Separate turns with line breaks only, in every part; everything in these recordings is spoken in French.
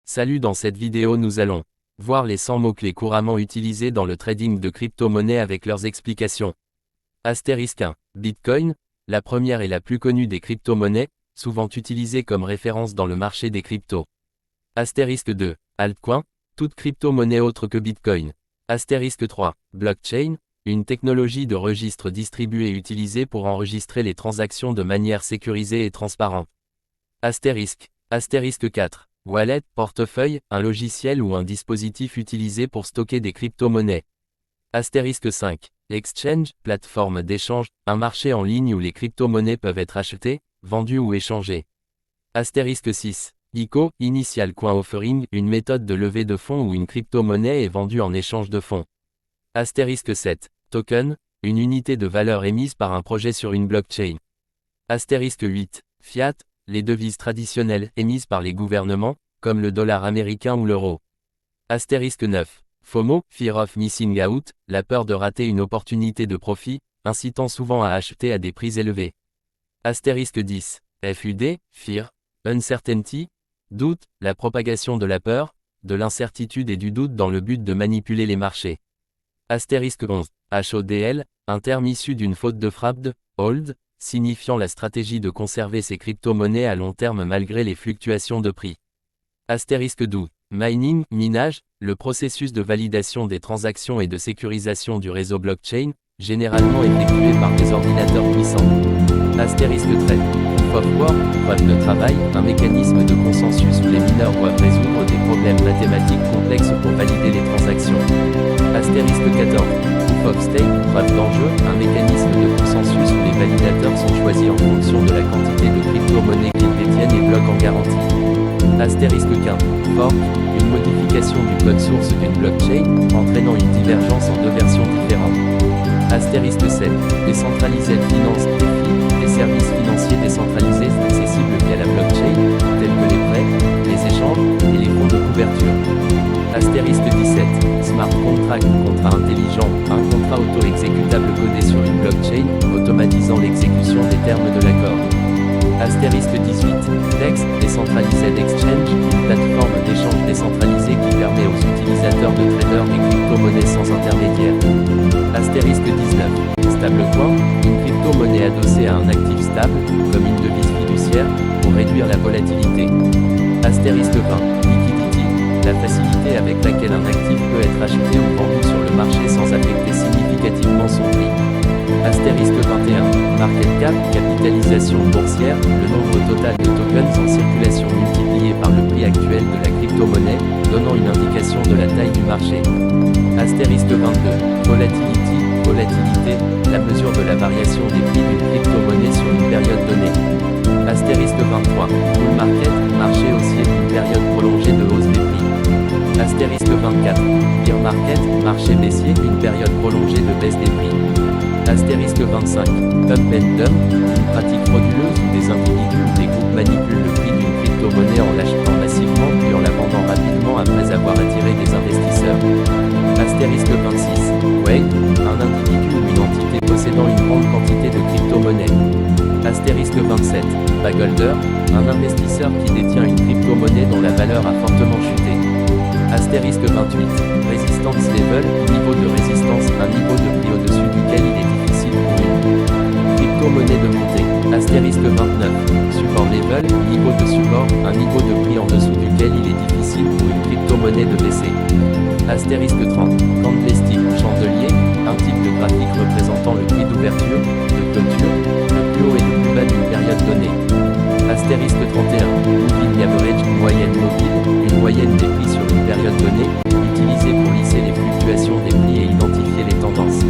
Salut, dans cette vidéo nous allons voir les 100 mots-clés couramment utilisés dans le trading de crypto-monnaies avec leurs explications. Astérisque 1. Bitcoin, la première et la plus connue des crypto-monnaies, souvent utilisée comme référence dans le marché des cryptos. Astérisque 2. Altcoin, toute crypto-monnaie autre que Bitcoin. Astérisque 3. Blockchain, une technologie de registre distribué utilisée pour enregistrer les transactions de manière sécurisée et transparente. Astérisque 4. Wallet, portefeuille, un logiciel ou un dispositif utilisé pour stocker des crypto-monnaies. Astérisque 5. Exchange, plateforme d'échange, un marché en ligne où les crypto-monnaies peuvent être achetées, vendues ou échangées. Astérisque 6. ICO, Initial Coin Offering, une méthode de levée de fonds où une crypto-monnaie est vendue en échange de fonds. Astérisque 7. Token, une unité de valeur émise par un projet sur une blockchain. Astérisque 8. Fiat, les devises traditionnelles émises par les gouvernements, comme le dollar américain ou l'euro. Astérisque 9. FOMO, Fear of Missing Out, la peur de rater une opportunité de profit, incitant souvent à acheter à des prix élevés. Astérisque 10. FUD, Fear, Uncertainty, doute, la propagation de la peur, de l'incertitude et du doute dans le but de manipuler les marchés. Astérisque 11. HODL, un terme issu d'une faute de frappe de hold, signifiant la stratégie de conserver ses crypto-monnaies à long terme malgré les fluctuations de prix. Astérisque 12. Mining, minage, le processus de validation des transactions et de sécurisation du réseau blockchain, généralement effectué par des ordinateurs puissants. Astérisque 13. Proof of work, preuve de travail, un mécanisme de consensus où les mineurs doivent résoudre des problèmes mathématiques complexes pour valider les transactions. Astérisque 14. Proof of stake, preuve d'enjeu, un mécanisme de consensus où les validateurs sont choisis en fonction de la quantité de crypto-monnaies qu'ils détiennent et bloquent en garantie. Astérisque 15. Fork, une modification du code source d'une blockchain, entraînant une divergence en deux versions différentes. Astérisque 7. Décentralised Finance, DeFi, des services financiers décentralisés accessibles via la blockchain, tels que les prêts, les échanges, et les fonds de couverture. Astérisque 17. Smart Contract, contrat intelligent, un contrat auto-exécutable codé sur une blockchain, automatisant l'exécution des termes de l'accord. Astérisque 18. DEX, Decentralized Exchange, une plateforme d'échange décentralisée qui permet aux utilisateurs de traders des crypto-monnaies sans intermédiaire. Astérisque 19. Stablecoin, une crypto-monnaie adossée à un actif stable, comme une devise fiduciaire, pour réduire la volatilité. Astérisque 20. Liquidity, la facilité avec laquelle un actif peut être acheté ou vendu sur le marché sans affecter significativement son prix. Astérisque 21. Market cap, capitalisation boursière, le nombre total de tokens en circulation multiplié par le prix actuel de la crypto-monnaie, donnant une indication de la taille du marché. Astérisque 22. Volatilité, la mesure de la variation des prix d'une crypto-monnaie sur une période donnée. Astérisque 23. Bull market, marché haussier d'une période prolongée de hausse des prix. Astérisque 24. Bear market, marché baissier d'une période prolongée de baisse des prix. Astérisque 25. Pump and dump, une pratique frauduleuse où des individus ou des groupes manipulent le prix d'une crypto-monnaie en l'achetant massivement puis en la vendant rapidement après avoir attiré des investisseurs. Astérisque 26. Whale, un individu ou une entité possédant une grande quantité de crypto-monnaies. Astérisque 27. Bagholder, un investisseur qui détient une crypto-monnaie dont la valeur a fortement chuté. Astérisque 28. Resistance level, niveau de résistance, un niveau de prix au-dessus duquel il est difficile pour une crypto-monnaie de monter. Astérisque 29. Support level, niveau de support, un niveau de prix en dessous duquel il est difficile pour une crypto-monnaie de baisser. Astérisque 30. Candlestick, chandelier, un type de graphique représentant le prix d'ouverture, de clôture, le plus haut et le plus bas d'une période donnée. Astérisque 31. Moving average, moyenne mobile, une moyenne des prix sur une période donnée, utilisée pour lisser les fluctuations des prix et identifier les tendances.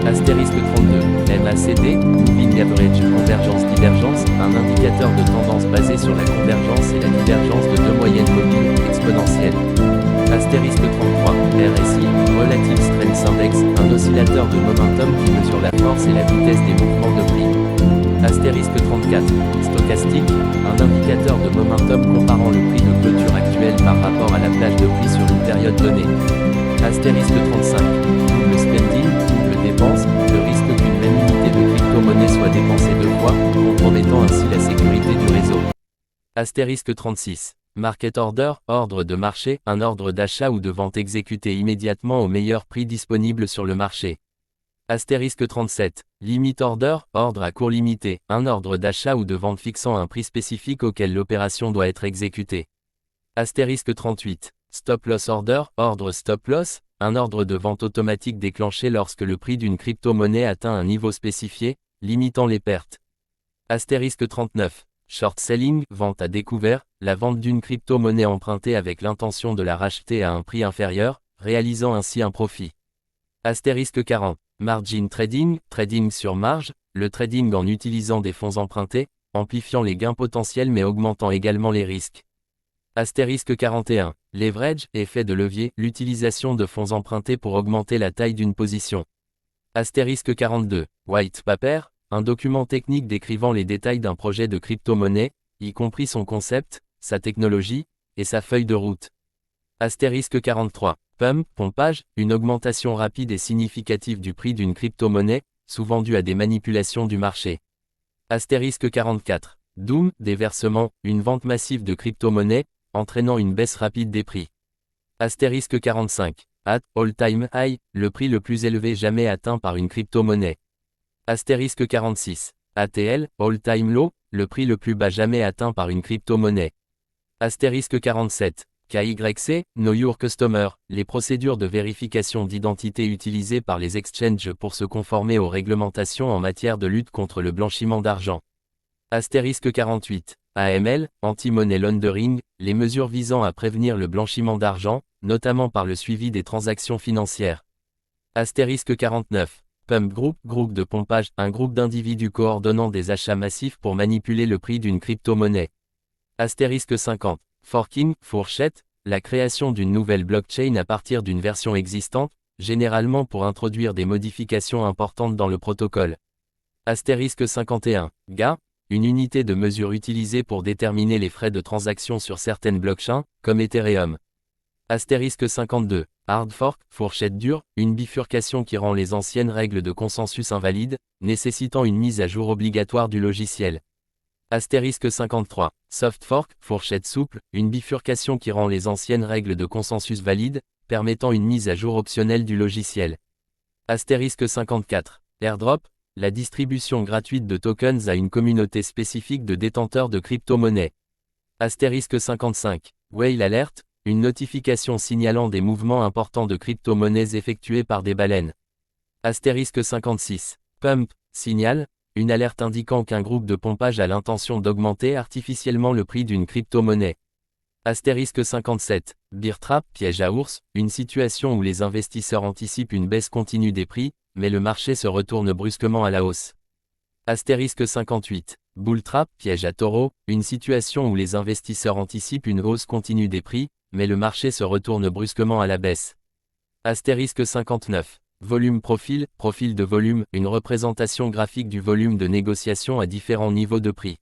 Astérisque 32. MACD, Moving Average, convergence-divergence, un indicateur de tendance basé sur la convergence et la divergence de deux moyennes mobiles, exponentielles. Astérisque 33. RSI, Relative Strength Index, un oscillateur de momentum qui mesure la force et la vitesse des mouvements de prix. Astérisque 34. Stochastique, un indicateur de momentum comparant le prix de clôture actuel par rapport à la plage de prix sur une période donnée. Astérisque 35. Double spending, double dépense, le risque qu'une même unité de crypto-monnaie soit dépensée deux fois, compromettant ainsi la sécurité du réseau. Astérisque 36. Market order, ordre de marché, un ordre d'achat ou de vente exécuté immédiatement au meilleur prix disponible sur le marché. Astérisque 37. Limit order, ordre à court limité, un ordre d'achat ou de vente fixant un prix spécifique auquel l'opération doit être exécutée. Astérisque 38. Stop loss order, ordre stop loss, un ordre de vente automatique déclenché lorsque le prix d'une crypto-monnaie atteint un niveau spécifié, limitant les pertes. Astérisque 39. Short selling, vente à découvert, la vente d'une crypto-monnaie empruntée avec l'intention de la racheter à un prix inférieur, réalisant ainsi un profit. Astérisque 40. Margin trading, trading sur marge, le trading en utilisant des fonds empruntés, amplifiant les gains potentiels mais augmentant également les risques. Astérisque 41. Leverage, effet de levier, l'utilisation de fonds empruntés pour augmenter la taille d'une position. Astérisque 42. White paper, un document technique décrivant les détails d'un projet de crypto-monnaie, y compris son concept, sa technologie, et sa feuille de route. Astérisque 43. Pump, pompage, une augmentation rapide et significative du prix d'une crypto-monnaie, souvent due à des manipulations du marché. Astérisque 44. Doom, déversement, une vente massive de crypto-monnaies, entraînant une baisse rapide des prix. Astérisque 45. At all-time high, le prix le plus élevé jamais atteint par une crypto-monnaie. Astérisque 46. ATL, all-time low, le prix le plus bas jamais atteint par une crypto-monnaie. Astérisque 47. KYC, Know Your Customer, les procédures de vérification d'identité utilisées par les exchanges pour se conformer aux réglementations en matière de lutte contre le blanchiment d'argent. Astérisque 48. AML, Anti-Money Laundering, les mesures visant à prévenir le blanchiment d'argent, notamment par le suivi des transactions financières. Astérisque 49. Pump Group, groupe de pompage, un groupe d'individus coordonnant des achats massifs pour manipuler le prix d'une crypto-monnaie. Astérisque 50. Forking, fourchette, la création d'une nouvelle blockchain à partir d'une version existante, généralement pour introduire des modifications importantes dans le protocole. Astérisque 51. GA, une unité de mesure utilisée pour déterminer les frais de transaction sur certaines blockchains, comme Ethereum. Astérisque 52. Hard fork, fourchette dure, une bifurcation qui rend les anciennes règles de consensus invalides, nécessitant une mise à jour obligatoire du logiciel. Astérisque 53. Soft fork, fourchette souple, une bifurcation qui rend les anciennes règles de consensus valides, permettant une mise à jour optionnelle du logiciel. Astérisque 54. Airdrop, la distribution gratuite de tokens à une communauté spécifique de détenteurs de crypto-monnaies. Astérisque 55. Whale alert, une notification signalant des mouvements importants de crypto-monnaies effectués par des baleines. Astérisque 56. Pump, signal, une alerte indiquant qu'un groupe de pompage a l'intention d'augmenter artificiellement le prix d'une crypto-monnaie. Astérisque 57. Bear trap, piège à ours, une situation où les investisseurs anticipent une baisse continue des prix, mais le marché se retourne brusquement à la hausse. Astérisque 58. Bull trap, piège à taureau, une situation où les investisseurs anticipent une hausse continue des prix, mais le marché se retourne brusquement à la baisse. Astérisque 59. Volume profil, profil de volume, une représentation graphique du volume de négociation à différents niveaux de prix.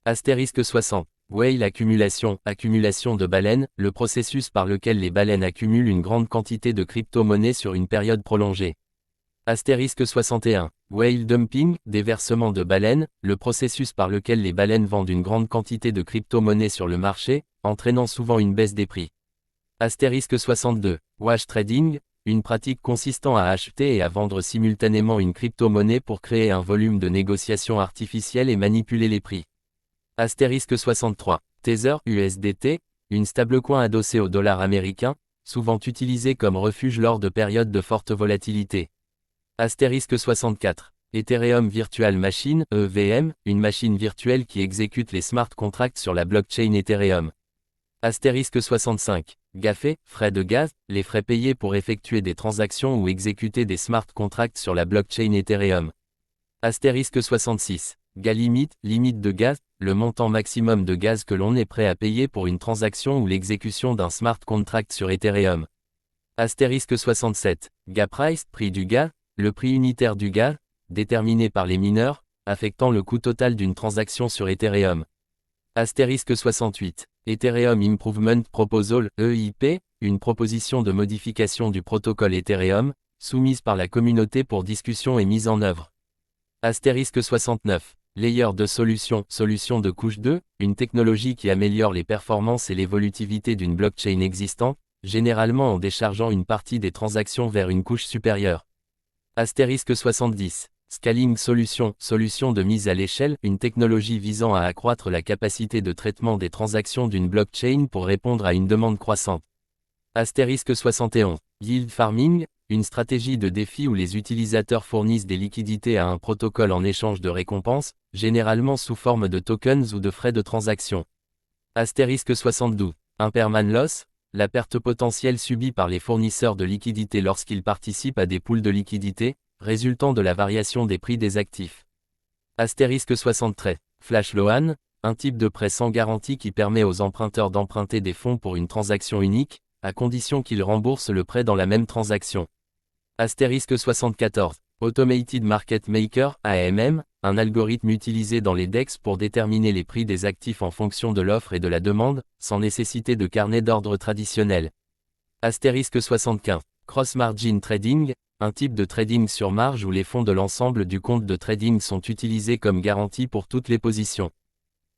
Astérisque 60. Whale accumulation, accumulation de baleines, le processus par lequel les baleines accumulent une grande quantité de crypto-monnaies sur une période prolongée. Astérisque 61. Whale dumping, déversement de baleines, le processus par lequel les baleines vendent une grande quantité de crypto-monnaies sur le marché, entraînant souvent une baisse des prix. Astérisque 62. Wash trading, une pratique consistant à acheter et à vendre simultanément une crypto-monnaie pour créer un volume de négociation artificiel et manipuler les prix. Astérisque 63. Tether USDT, une stablecoin adossée au dollar américain, souvent utilisée comme refuge lors de périodes de forte volatilité. Astérisque 64. Ethereum Virtual Machine EVM, une machine virtuelle qui exécute les smart contracts sur la blockchain Ethereum. Astérisque 65. GAFE, frais de gaz, les frais payés pour effectuer des transactions ou exécuter des smart contracts sur la blockchain Ethereum. Astérisque 66. GALimit, limite de gaz, le montant maximum de gaz que l'on est prêt à payer pour une transaction ou l'exécution d'un smart contract sur Ethereum. Astérisque 67. GAPrice, prix du gaz, le prix unitaire du gaz, déterminé par les mineurs, affectant le coût total d'une transaction sur Ethereum. Astérisque 68. Ethereum Improvement Proposal, EIP, une proposition de modification du protocole Ethereum, soumise par la communauté pour discussion et mise en œuvre. Astérisque 69. Layer 2 solution, solution de couche 2, une technologie qui améliore les performances et l'évolutivité d'une blockchain existante, généralement en déchargeant une partie des transactions vers une couche supérieure. Astérisque 70. Scaling solution, solution de mise à l'échelle, une technologie visant à accroître la capacité de traitement des transactions d'une blockchain pour répondre à une demande croissante. Astérisque 71. Yield farming, une stratégie de défi où les utilisateurs fournissent des liquidités à un protocole en échange de récompenses, généralement sous forme de tokens ou de frais de transaction. Astérisque 72. Impermanent loss, la perte potentielle subie par les fournisseurs de liquidités lorsqu'ils participent à des pools de liquidités, résultant de la variation des prix des actifs. Astérisque 73. Flash loan, un type de prêt sans garantie qui permet aux emprunteurs d'emprunter des fonds pour une transaction unique, à condition qu'ils remboursent le prêt dans la même transaction. Astérisque 74. Automated Market Maker, AMM, un algorithme utilisé dans les DEX pour déterminer les prix des actifs en fonction de l'offre et de la demande, sans nécessité de carnet d'ordre traditionnel. Astérisque 75. Cross Margin Trading, un type de trading sur marge où les fonds de l'ensemble du compte de trading sont utilisés comme garantie pour toutes les positions.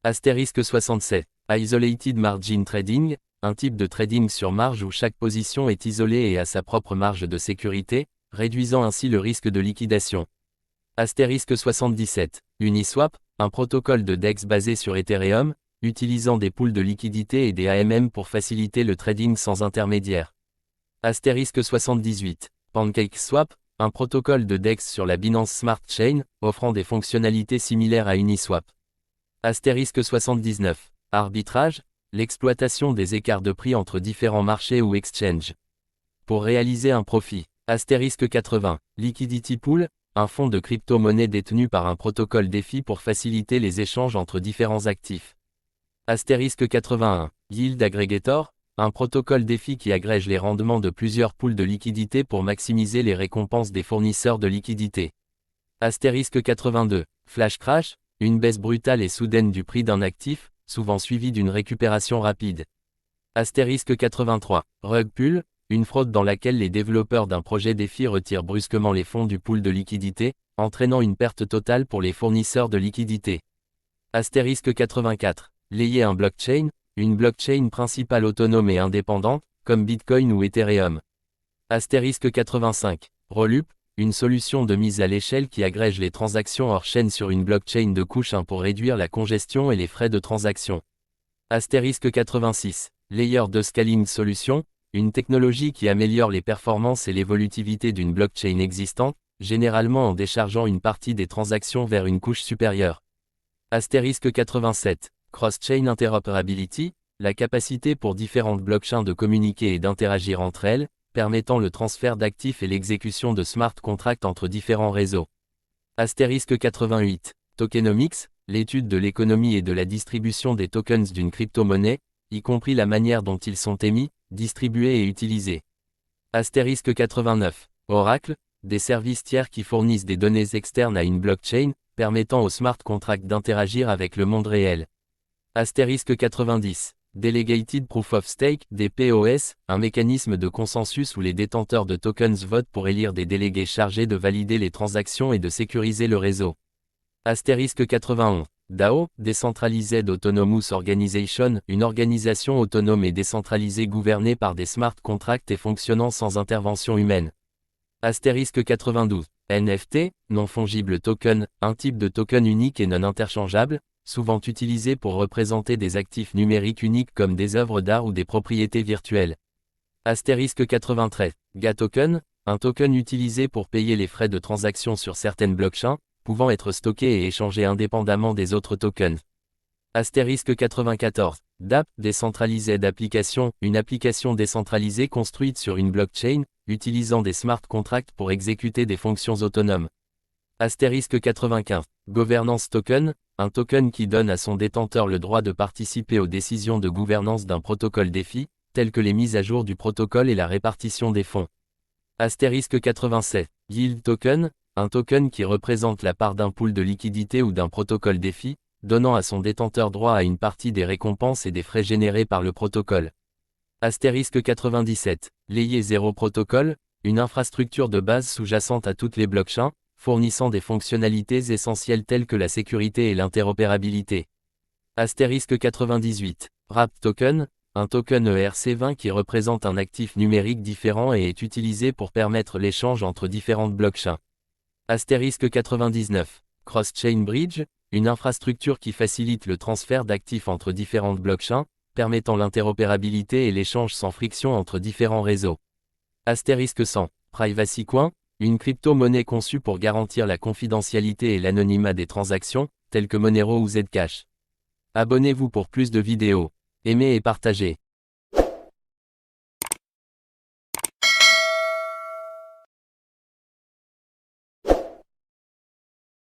Astérisque 67. Isolated Margin Trading, un type de trading sur marge où chaque position est isolée et a sa propre marge de sécurité, réduisant ainsi le risque de liquidation. Astérisque 77. Uniswap, un protocole de DEX basé sur Ethereum, utilisant des pools de liquidités et des AMM pour faciliter le trading sans intermédiaire. Astérisque 78. PancakeSwap, un protocole de DEX sur la Binance Smart Chain, offrant des fonctionnalités similaires à Uniswap. Astérisque 79. Arbitrage, l'exploitation des écarts de prix entre différents marchés ou exchanges. Pour réaliser un profit. Astérisque 80. Liquidity Pool, un fonds de crypto-monnaie détenu par un protocole DeFi pour faciliter les échanges entre différents actifs. Astérisque 81. Yield Aggregator, un protocole DeFi qui agrège les rendements de plusieurs pools de liquidités pour maximiser les récompenses des fournisseurs de liquidités. Astérisque 82. Flash Crash, une baisse brutale et soudaine du prix d'un actif, souvent suivie d'une récupération rapide. Astérisque 83. Rug Pull, une fraude dans laquelle les développeurs d'un projet DeFi retirent brusquement les fonds du pool de liquidité, entraînant une perte totale pour les fournisseurs de liquidités. Astérisque 84. Layer un blockchain, une blockchain principale autonome et indépendante, comme Bitcoin ou Ethereum. Astérisque 85. Rollup, une solution de mise à l'échelle qui agrège les transactions hors chaîne sur une blockchain de couche 1 pour réduire la congestion et les frais de transaction. Astérisque 86. Layer 2 Scaling Solution, une technologie qui améliore les performances et l'évolutivité d'une blockchain existante, généralement en déchargeant une partie des transactions vers une couche supérieure. Astérisque 87. Cross-chain Interoperability, la capacité pour différentes blockchains de communiquer et d'interagir entre elles, permettant le transfert d'actifs et l'exécution de smart contracts entre différents réseaux. Astérisque 88. Tokenomics, l'étude de l'économie et de la distribution des tokens d'une crypto-monnaie, y compris la manière dont ils sont émis, distribués et utilisés. Astérisque 89. Oracle, des services tiers qui fournissent des données externes à une blockchain, permettant aux smart contracts d'interagir avec le monde réel. Astérisque 90. Delegated Proof of Stake, DPoS, un mécanisme de consensus où les détenteurs de tokens votent pour élire des délégués chargés de valider les transactions et de sécuriser le réseau. Astérisque 91. DAO, Decentralized Autonomous Organization, une organisation autonome et décentralisée gouvernée par des smart contracts et fonctionnant sans intervention humaine. Astérisque 92. NFT, non-fongible token, un type de token unique et non interchangeable, souvent utilisé pour représenter des actifs numériques uniques comme des œuvres d'art ou des propriétés virtuelles. Astérisque 93. GAToken, un token utilisé pour payer les frais de transaction sur certaines blockchains, pouvant être stocké et échangé indépendamment des autres tokens. Astérisque 94. DApp, Decentralized Application, une application décentralisée construite sur une blockchain, utilisant des smart contracts pour exécuter des fonctions autonomes. Astérisque 95. Governance Token, un token qui donne à son détenteur le droit de participer aux décisions de gouvernance d'un protocole DeFi, telles que les mises à jour du protocole et la répartition des fonds. Astérisque 87. Yield Token, un token qui représente la part d'un pool de liquidité ou d'un protocole DeFi, donnant à son détenteur droit à une partie des récompenses et des frais générés par le protocole. Astérisque 97. Layer 0 Protocol, une infrastructure de base sous-jacente à toutes les blockchains, fournissant des fonctionnalités essentielles telles que la sécurité et l'interopérabilité. Astérisque 98. Wrap Token, un token ERC20 qui représente un actif numérique différent et est utilisé pour permettre l'échange entre différentes blockchains. Astérisque 99. Cross-Chain Bridge, une infrastructure qui facilite le transfert d'actifs entre différentes blockchains, permettant l'interopérabilité et l'échange sans friction entre différents réseaux. Astérisque 100. Privacy Coin, une crypto-monnaie conçue pour garantir la confidentialité et l'anonymat des transactions, telles que Monero ou Zcash. Abonnez-vous pour plus de vidéos. Aimez et partagez.